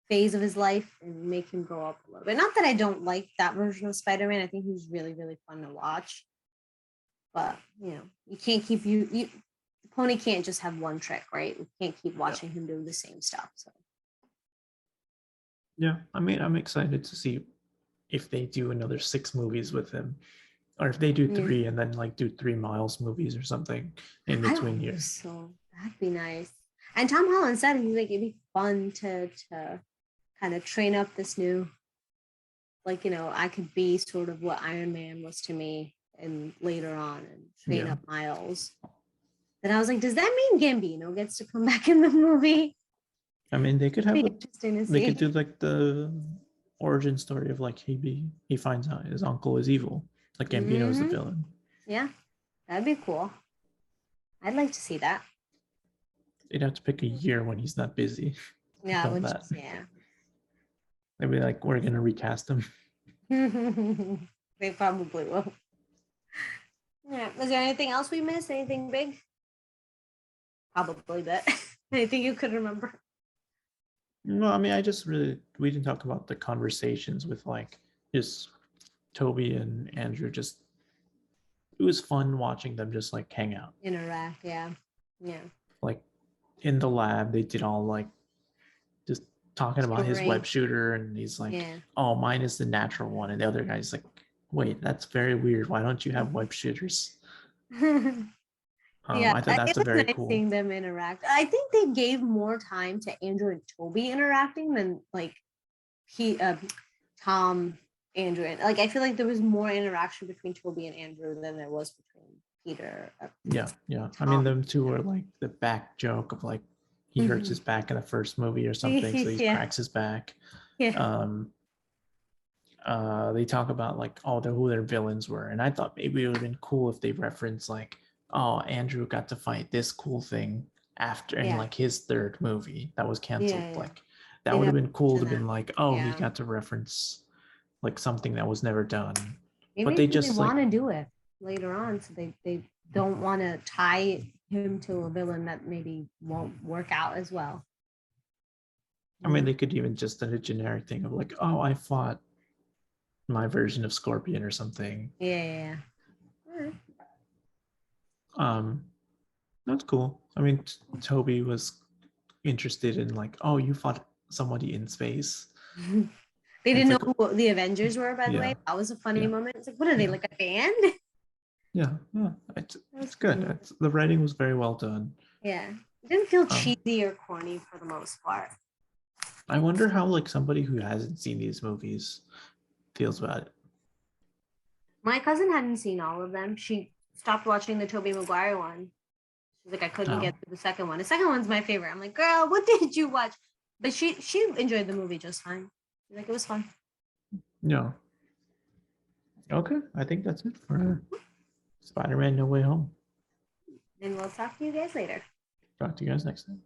phase of his life and make him grow up a little bit. Not that I don't like that version of Spider-Man. I think he's really, really fun to watch. But you can't keep the pony can't just have one trick, right? We can't keep watching him do the same stuff. So Yeah, I mean, I'm excited to see if they do another 6 movies with him, or if they do yeah. 3 and then like do 3 Miles movies or something in I between hope here. so. That'd be nice. And Tom Holland said he's like it'd be fun to kind of train up this new like I could be sort of what Iron Man was to me and later on and train Yeah, up Miles. Then I was like, does that mean Gambino gets to come back in the movie? I mean, they could Be have interesting to they could see. do like the origin story of like he finds out his uncle is evil, like Gambino is the Mm-hmm. villain. Yeah, that'd be cool. I'd like to see that. They'd have to pick a year when he's not busy to Yeah, film which that. is yeah. They'd be like, we're gonna recast him. They probably will. Yeah. Was there anything else we missed? Anything big? Probably, but anything you could remember. No, I mean, we didn't talk about the conversations with like just Toby and Andrew. Just it was fun watching them just like hang out. Interact, yeah. Yeah. Like in the lab, they did all like just talking about his Story. web shooter, and he's like, Yeah. "Oh, mine is the natural one," and the other guy's like, "Wait, that's very weird. Why don't you have web shooters?" Yeah, I thought that's it a was very nice cool. seeing them interact. I think they gave more time to Andrew and Toby interacting than like he Tom, Andrew, and like I feel like there was more interaction between Toby and Andrew than there was between Peter, Yeah, yeah. I mean, Tom. them two are like the back joke of like he hurts his back in the first movie or something, so he Yeah. cracks his back. Yeah. Um, they talk about like who their villains were, and I thought maybe it would have been cool if they referenced like, oh, Andrew got to fight this cool thing after in Yeah. like his third movie that was canceled. Yeah. Like that They would have never been cool mentioned to been that. like, oh, he Yeah. got to reference like something that was never done. But Maybe they because they just like, want to do it later on, so they don't want to tie him to a villain that maybe won't work out as well. I mean, they could even just done a generic thing of like, oh, I fought my version of Scorpion or something. Yeah. Alright. Um, that's cool. I mean, Toby was interested in like, oh, you fought somebody in space. They It's didn't know like, who the Avengers were, by the yeah, way. That was a funny yeah, moment. It's like, what are they, yeah, like a band? yeah, yeah. That was It's funny good. moment. The writing was very well done. Yeah. It didn't feel Um, cheesy or corny for the most part. I wonder how like somebody who hasn't seen these movies feels about it. My cousin hadn't seen all of them. She stopped watching the Tobey Maguire one. She's like, I couldn't Oh, get through the second one. The second one's my favorite. I'm like, girl, what did you watch? But she enjoyed the movie just fine. She's like, it was fun. no. Okay, I think that's it for Spider-Man: No Way Home. And we'll talk to you guys later. Talk to you guys next time.